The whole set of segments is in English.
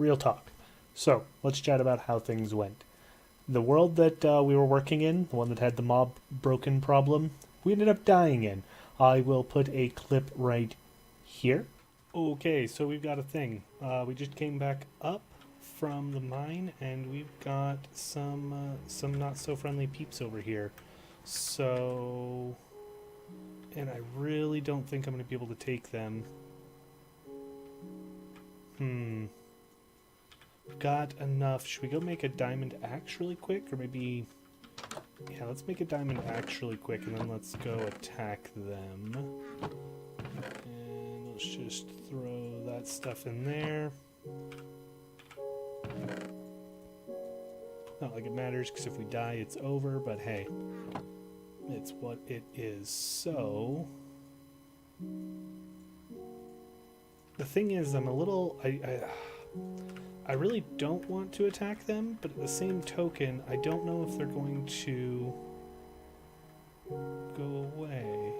real talk. So, let's chat about how things went. The world that we were working in, the one that had the mob broken problem, we ended up dying in. I will put a clip right here. Okay, so we've got a thing. We just came back up from the mine, and we've got some not so friendly peeps over here. So, and I really don't think I'm going to be able to take them. Got enough. Should we go make a diamond axe really quick, or maybe? Yeah, let's make a diamond axe really quick, and then let's go attack them. And let's just throw that stuff in there. Not like it matters, because if we die, it's over, but hey, it's what it is. So, the thing is, I'm a little... I really don't want to attack them, but at the same token, I don't know if they're going to go away.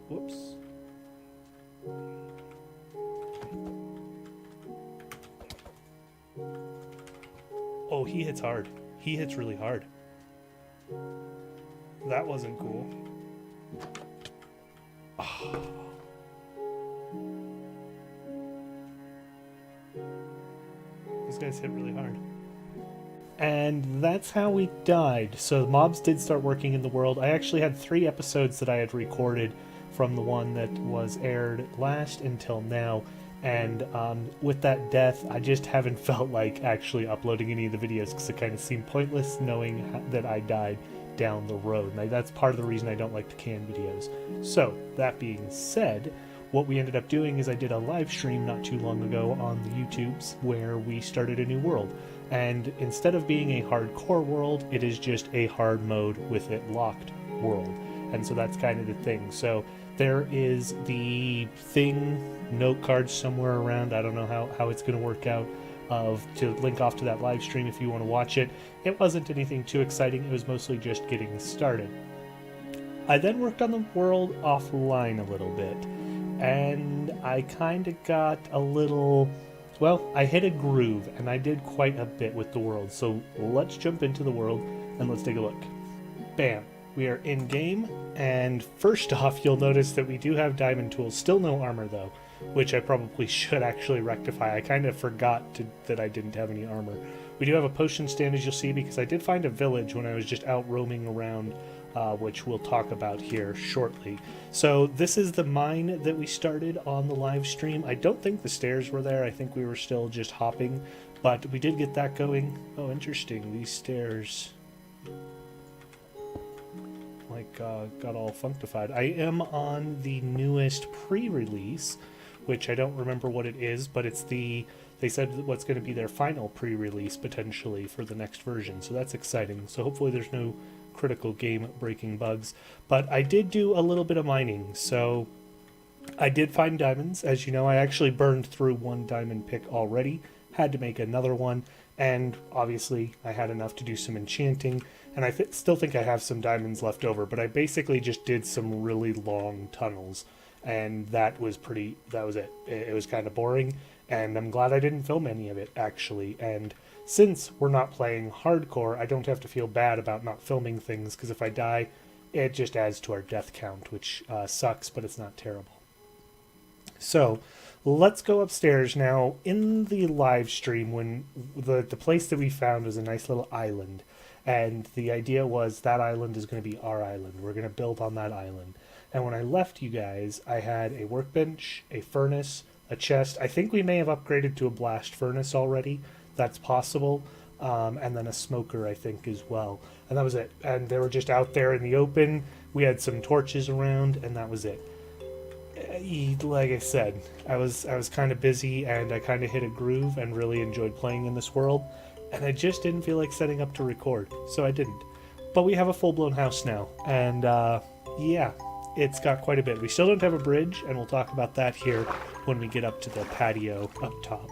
Whoops. Oh, he hits hard. He hits really hard. That wasn't cool. Oh. Those guys hit really hard. And that's how we died. So the mobs did start working in the world. I actually had 3 episodes that I had recorded from the one that was aired last until now. And with that death, I just haven't felt like actually uploading any of the videos because it kind of seemed pointless knowing that I died down the road. Now, that's part of the reason I don't like to can videos. So, that being said, what we ended up doing is I did a live stream not too long ago on the YouTubes where we started a new world. And instead of being a hardcore world, it is just a hard mode with it locked world. And so that's kind of the thing. So there is the thing, note cards somewhere around. I don't know how it's going to work out, to link off to that live stream if you want to watch it. It wasn't anything too exciting. It was mostly just getting started. I then worked on the world offline a little bit. And I kind of got a little... Well, I hit a groove, and I did quite a bit with the world. So let's jump into the world, and let's take a look. Bam. We are in-game, and first off, you'll notice that we do have diamond tools. Still no armor, though, which I probably should actually rectify. I kind of forgot that I didn't have any armor. We do have a potion stand, as you'll see, because I did find a village when I was just out roaming around, which we'll talk about here shortly. So this is the mine that we started on the live stream. I don't think the stairs were there. I think we were still just hopping, but we did get that going. Oh, interesting. These stairs... got all functified. I am on the newest pre-release, which I don't remember what it is, but it's they said what's going to be their final pre-release potentially for the next version, so that's exciting. So hopefully there's no critical game-breaking bugs. But I did do a little bit of mining, so I did find diamonds. As you know, I actually burned through 1 diamond pick already, had to make another one, and obviously I had enough to do some enchanting. And I still think I have some diamonds left over, but I basically just did some really long tunnels, and that was it. It was kind of boring, and I'm glad I didn't film any of it, actually. And since we're not playing hardcore, I don't have to feel bad about not filming things, because if I die, it just adds to our death count, which sucks, but it's not terrible. So, let's go upstairs now. In the live stream, when the place that we found was a nice little island, and the idea was that island is going to be our island. We're going to build on that island. And when I left you guys, I had a workbench, a furnace, a chest. I think we may have upgraded to a blast furnace already. That's possible. And then a smoker, I think, as well. And that was it. And they were just out there in the open. We had some torches around, and that was it. Like I said, I was kind of busy, and I kind of hit a groove and really enjoyed playing in this world. And I just didn't feel like setting up to record, so I didn't. But we have a full-blown house now, and yeah, it's got quite a bit. We still don't have a bridge, and we'll talk about that here when we get up to the patio up top.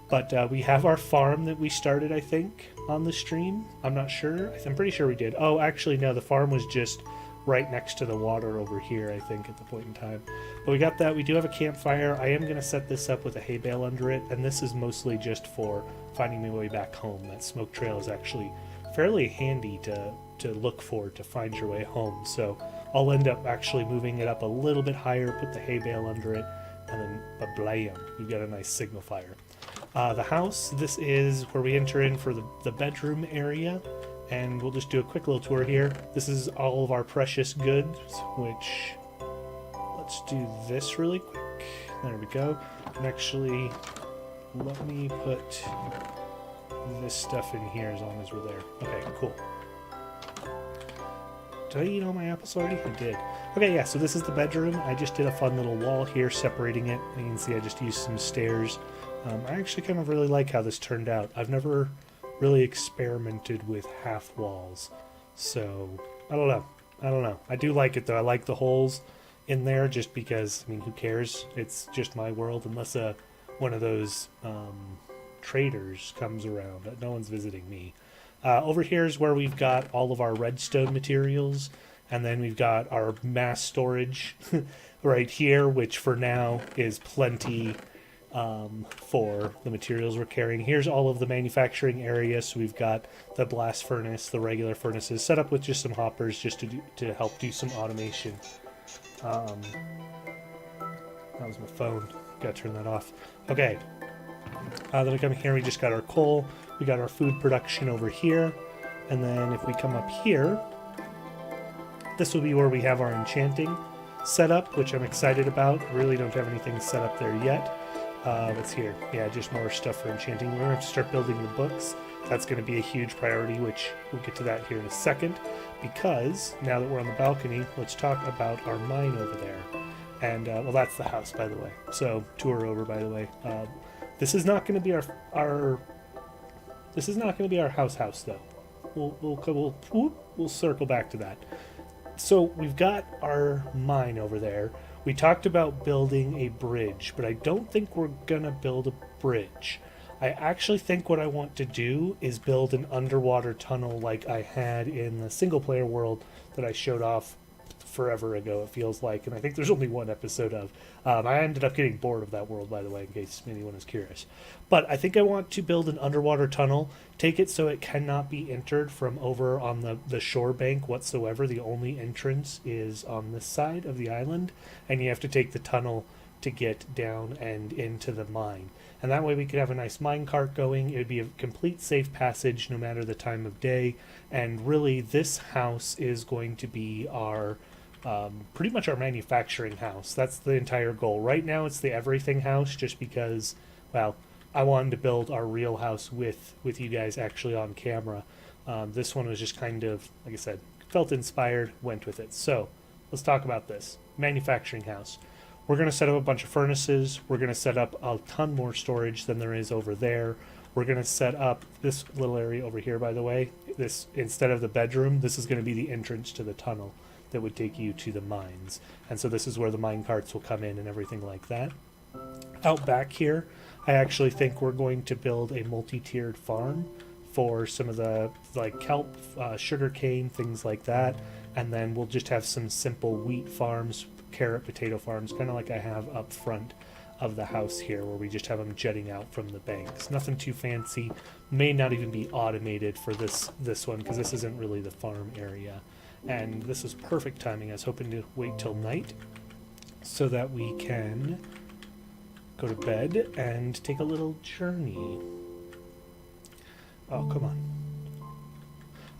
But we have our farm that we started, I think, on the stream. I'm not sure. I'm pretty sure we did. Oh, actually, no, the farm was just right next to the water over here, I think, at the point in time. But we got that. We do have a campfire. I am going to set this up with a hay bale under it, and this is mostly just for finding my way back home. That smoke trail is actually fairly handy to look for to find your way home. So I'll end up actually moving it up a little bit higher, put the hay bale under it, and then blam, you've got a nice signal fire. The house, this is where we enter in for the bedroom area, and we'll just do a quick little tour here. This is all of our precious goods, which, let's do this really quick. There we go. And actually, let me put this stuff in here as long as we're there. Okay, cool. Did I eat all my apples already? I did. Okay, yeah, so this is the bedroom. I just did a fun little wall here separating it. You can see I just used some stairs. I actually kind of really like how this turned out. I've never really experimented with half walls, so I don't know. I do like it though. I like the holes in there just because, I mean, who cares? It's just my world unless one of those traders comes around. No one's visiting me. Over here is where we've got all of our redstone materials, and then we've got our mass storage right here, which for now is plenty for the materials we're carrying. Here's all of the manufacturing area. So we've got the blast furnace, the regular furnaces set up with just some hoppers just to help do some automation. That was my phone. Gotta turn that off. Okay. Then we come here, we just got our coal. We got our food production over here. And then if we come up here, this will be where we have our enchanting set up, which I'm excited about. Really don't have anything set up there yet. What's here? Yeah, just more stuff for enchanting. We're going to have to start building the books. That's going to be a huge priority, which we'll get to that here in a second. Because now that we're on the balcony, let's talk about our mine over there. And, well, that's the house, by the way. So, tour over, by the way. This is not going to be this is not going to be our house though. We'll circle back to that. So we've got our mine over there. We talked about building a bridge, but I don't think we're gonna build a bridge. I actually think what I want to do is build an underwater tunnel like I had in the single player world that I showed off forever ago, it feels like, and I think there's only one episode of. I ended up getting bored of that world, by the way, in case anyone is curious. But I think I want to build an underwater tunnel, take it so it cannot be entered from over on the shore bank whatsoever. The only entrance is on this side of the island, and you have to take the tunnel to get down and into the mine. And that way we could have a nice mine cart going. It would be a complete safe passage no matter the time of day. And really, this house is going to be our pretty much our manufacturing house. That's the entire goal. Right now it's the everything house just because, well, I wanted to build our real house with you guys actually on camera. This one was just kind of, like I said, felt inspired, went with it. So let's talk about this. Manufacturing house. We're going to set up a bunch of furnaces. We're going to set up a ton more storage than there is over there. We're going to set up this little area over here, by the way. This, instead of the bedroom, this is going to be the entrance to the tunnel that would take you to the mines. And so this is where the mine carts will come in and everything like that. Out back here, I actually think we're going to build a multi-tiered farm for some of the, like, kelp, sugar cane, things like that. And then we'll just have some simple wheat farms, carrot, potato farms, kind of like I have up front of the house here, where we just have them jetting out from the banks. Nothing too fancy. May not even be automated for this one, because this isn't really the farm area. And this is perfect timing. I was hoping to wait till night so that we can go to bed and take a little journey. Oh, come on.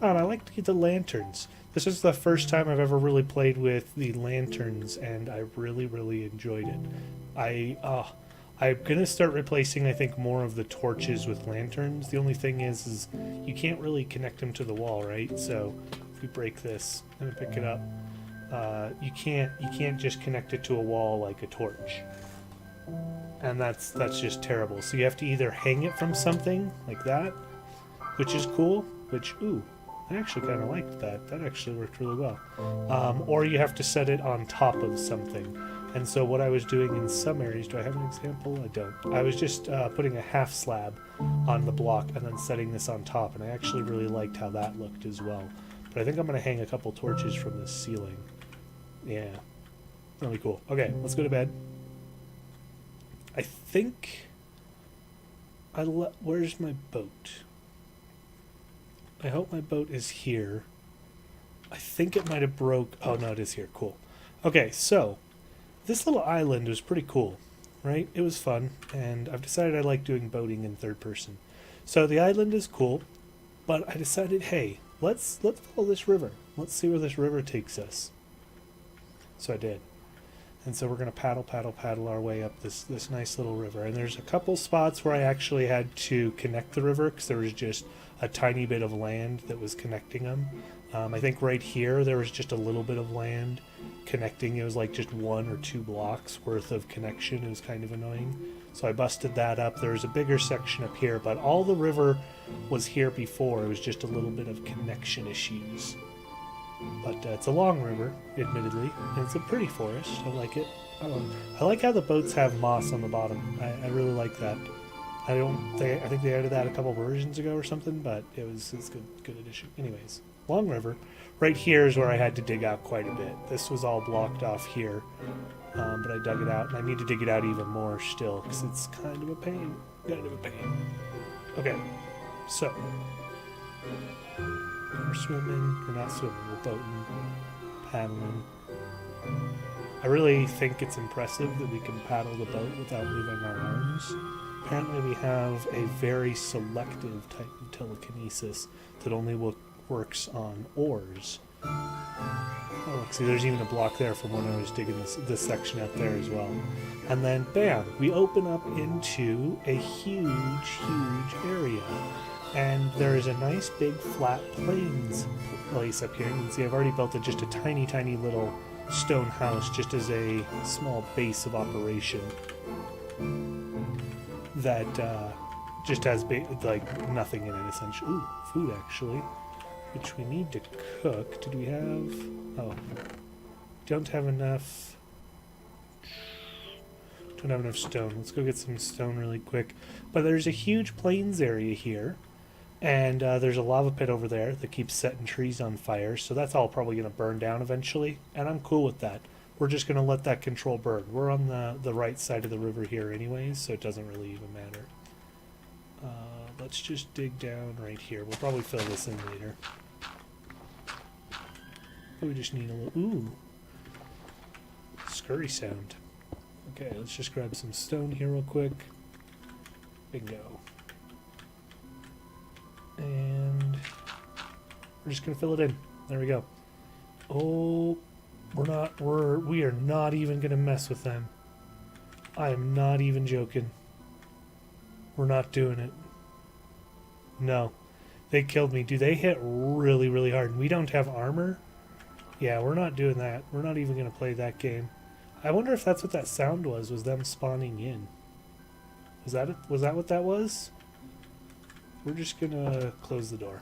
Oh, and I like to get the lanterns. This is the first time I've ever really played with the lanterns, and I really, really enjoyed it. I'm going to start replacing, I think, more of the torches with lanterns. The only thing is you can't really connect them to the wall, right? So if we break this and pick it up, you can't just connect it to a wall like a torch. And that's just terrible. So you have to either hang it from something like that, which is cool, which, ooh, I actually kind of liked that. That actually worked really well. Or you have to set it on top of something. And so what I was doing in some areas, do I have an example? I don't. I was just putting a half slab on the block and then setting this on top, and I actually really liked how that looked as well. But I think I'm going to hang a couple torches from this ceiling. Yeah. That'll be cool. Okay, let's go to bed. I think... Where's my boat? I hope my boat is here. I think it might have broke... Oh, no, it is here. Cool. Okay, so... This little island was pretty cool, right? It was fun, and I've decided I like doing boating in third person. So the island is cool, but I decided, hey, let's follow this river. Let's see where this river takes us. So I did. And so we're going to paddle our way up this nice little river. And there's a couple spots where I actually had to connect the river because there was just a tiny bit of land that was connecting them. I think right here there was just a little bit of land connecting. It was like just 1 or 2 blocks worth of connection. It was kind of annoying. So I busted that up. There was a bigger section up here, but all the river was here before. It was just a little bit of connection issues. But it's a long river, admittedly, and it's a pretty forest. I like it. I like how the boats have moss on the bottom. I really like that. I think they added that a couple versions ago or something, but it's good addition. Anyways, long river. Right here is where I had to dig out quite a bit. This was all blocked off here, but I dug it out, and I need to dig it out even more still because it's kind of a pain. Okay, so we're swimming. We're not swimming. We're boating, paddling. I really think it's impressive that we can paddle the boat without moving our arms. Apparently we have a very selective type of telekinesis that only works on oars. Oh, look, see, there's even a block there from when I was digging this section out there as well. And then, bam, we open up into a huge area. And there is a nice big flat plains place up here. You can see I've already built just a tiny little stone house just as a small base of operation that just has like nothing in it essentially. Ooh, food actually, which we need to cook. Did we have... Oh, don't have enough stone. Let's go get some stone really quick. But there's a huge plains area here. And there's a lava pit over there that keeps setting trees on fire, so that's all probably going to burn down eventually, and I'm cool with that. We're just going to let that control burn. We're on the right side of the river here anyways, so it doesn't really even matter. Let's just dig down right here. We'll probably fill this in later. We just need a little... Ooh! Scurry sound. Okay, let's just grab some stone here real quick. Bingo. And we're just gonna fill it in. There we go. Oh, we are not even gonna mess with them. I am not even joking. We're not doing it. No. They killed me. Do they hit really hard? We don't have armor? Yeah, we're not doing that. We're not even gonna play that game. I wonder if that's what that sound was them spawning in. Was that what that was? We're just gonna close the door.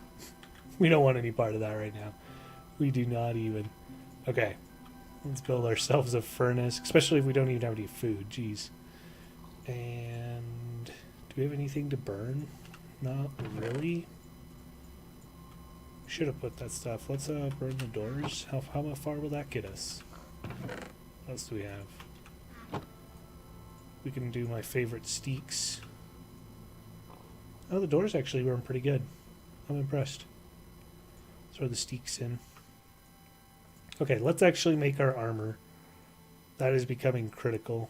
We don't want any part of that right now. We do not even. Okay. Let's build ourselves a furnace, especially if we don't even have any food. Jeez. And do we have anything to burn? Not really. We should have put that stuff. Let's burn the doors. How far will that get us? What else do we have? We can do my favorite steaks. Oh, the doors actually burn pretty good. I'm impressed. Throw the steaks in. Okay, let's actually make our armor. That is becoming critical.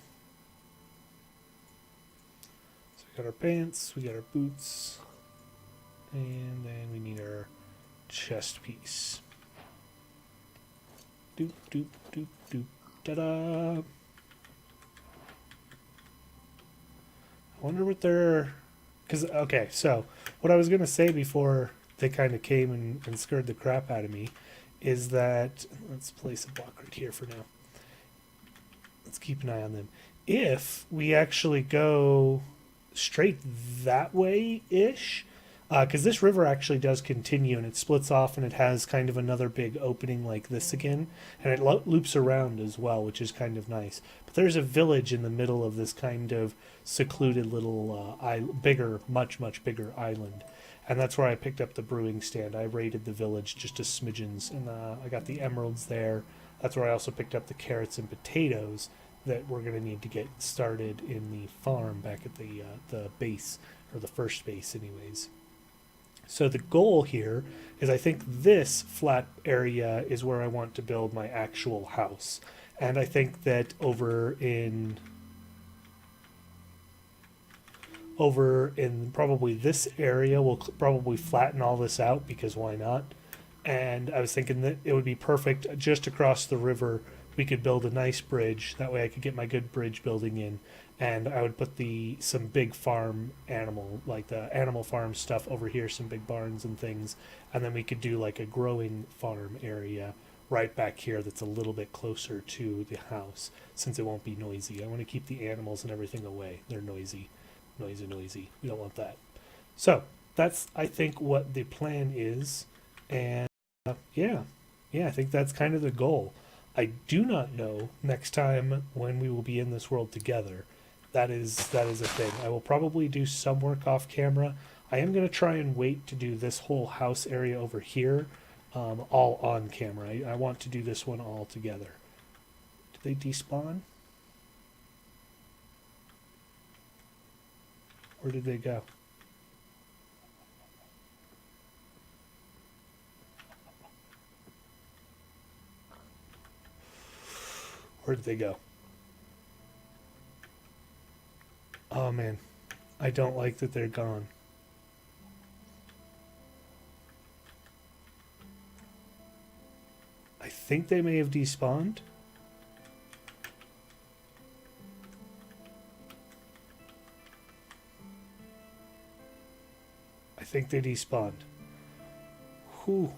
So we got our pants, we got our boots, and then we need our chest piece. Doop, doop, doop, doop, ta-da! I wonder what they're... Okay, so what I was going to say before they kind of came and scared the crap out of me is that... Let's place a block right here for now. Let's keep an eye on them. If we actually go straight that way-ish, Because this river actually does continue and it splits off and it has kind of another big opening like this again, and it loops around as well, which is kind of nice. But there's a village in the middle of this kind of secluded little bigger, much bigger island, and that's where I picked up the brewing stand. I raided the village just a smidgens, and I got the emeralds there. That's where I also picked up the carrots and potatoes that we're going to need to get started in the farm back at the base, or the first base anyways. So the goal here is, I think this flat area is where I want to build my actual house. And I think that over in probably this area, we'll probably flatten all this out, because why not? And I was thinking that it would be perfect just across the river. We could build a nice bridge. That way I could get my good bridge building in. And I would put some big farm animal, like the animal farm stuff over here, some big barns and things. And then we could do like a growing farm area right back here that's a little bit closer to the house, since it won't be noisy. I want to keep the animals and everything away. They're noisy. Noisy. We don't want that. So that's, I think, what the plan is. And yeah, I think that's kind of the goal. I do not know next time when we will be in this world together. That is a thing. I will probably do some work off camera. I am going to try and wait to do this whole house area over here all on camera. I want to do this one all together. Did they despawn? Where did they go? Where did they go? Oh man, I don't like that they're gone. I think they may have despawned. I think they despawned. Whew,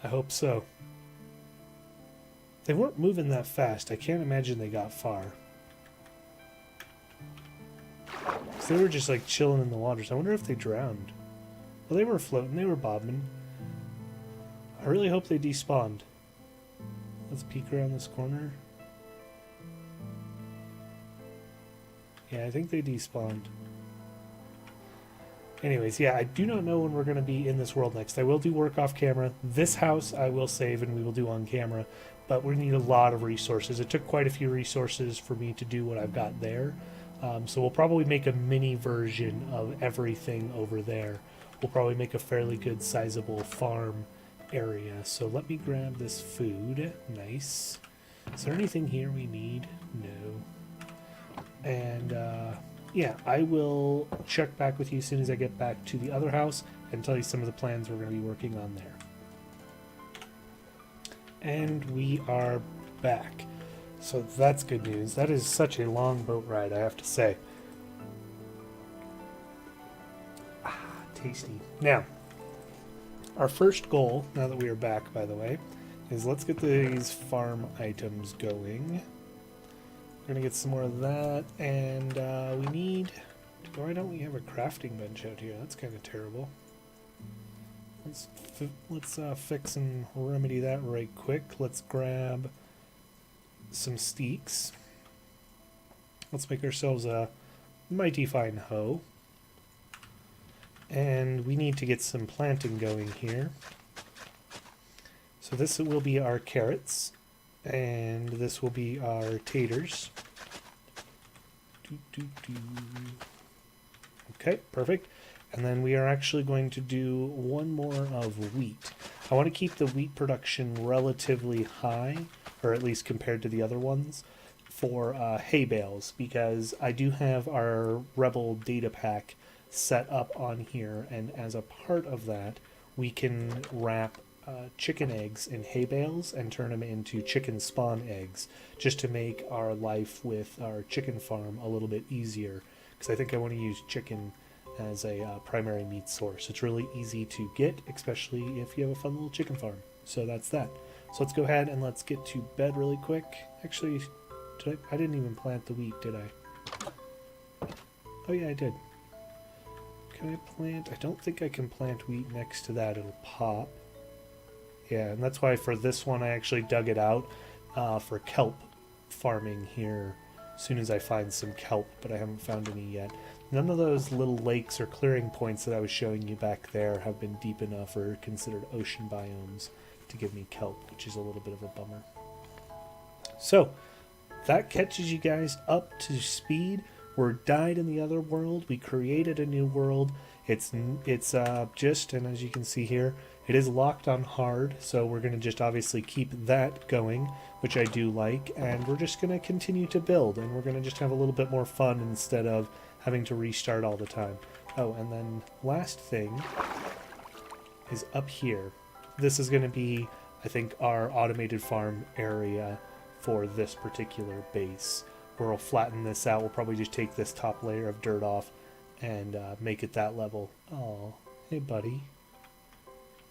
I hope so. They weren't moving that fast. I can't imagine they got far. So they were just like chilling in the waters. I wonder if they drowned. Well, they were floating. They were bobbing. I really hope they despawned. Let's peek around this corner. Yeah, I think they despawned. Anyways, yeah, I do not know when we're going to be in this world next. I will do work off camera. This house I will save and we will do on camera. But we need a lot of resources. It took quite a few resources for me to do what I've got there. So we'll probably make a mini version of everything over there. We'll probably make a fairly good sizable farm area. So let me grab this food. Nice. Is there anything here we need? No. And yeah, I will check back with you as soon as I get back to the other house and tell you some of the plans we're going to be working on there. And we are back. So that's good news. That is such a long boat ride, I have to say. Ah, tasty. Now, our first goal, now that we are back, by the way, is let's get these farm items going. We're going to get some more of that, and we need... Why don't we have a crafting bench out here? That's kind of terrible. Let's fix and remedy that right quick. Let's grab some steaks. Let's make ourselves a mighty fine hoe. And we need to get some planting going here. So this will be our carrots. And this will be our taters. Okay, perfect. And then we are actually going to do one more of wheat. I want to keep the wheat production relatively high, or at least compared to the other ones, for hay bales, because I do have our Rebl data pack set up on here, and as a part of that, we can wrap chicken eggs in hay bales and turn them into chicken spawn eggs, just to make our life with our chicken farm a little bit easier, because I think I want to use chicken as a primary meat source. It's really easy to get, especially if you have a fun little chicken farm. So that's that. So let's go ahead and let's get to bed really quick. Actually, I didn't even plant the wheat, did I? Oh yeah, I did. Can I plant? I don't think I can plant wheat next to that. It'll pop. Yeah, and that's why for this one I actually dug it out for kelp farming here as soon as I find some kelp, but I haven't found any yet. None of those little lakes or clearing points that I was showing you back there have been deep enough or considered ocean biomes to give me kelp, which is a little bit of a bummer. So, that catches you guys up to speed. We're died in the other world. We created a new world. It's just, and as you can see here, it is locked on hard, so we're going to just obviously keep that going, which I do like, and we're just going to continue to build, and we're going to just have a little bit more fun instead of having to restart all the time. Oh, and then last thing is up here. This is going to be, I think, our automated farm area for this particular base. Where we'll flatten this out. We'll probably just take this top layer of dirt off and make it that level. Oh, hey buddy.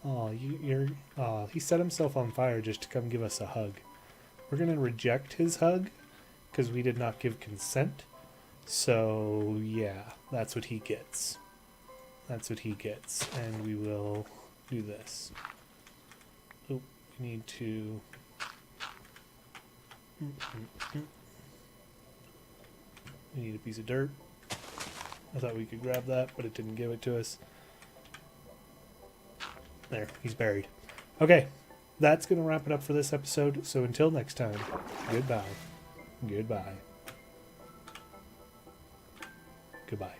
Oh, he set himself on fire just to come give us a hug. We're gonna reject his hug because we did not give consent. So yeah, that's what he gets. That's what he gets, and we will do this. Oh, we need to. We need a piece of dirt. I thought we could grab that, but it didn't give it to us. There, he's buried. Okay, that's going to wrap it up for this episode. So until next time, goodbye. Goodbye. Goodbye.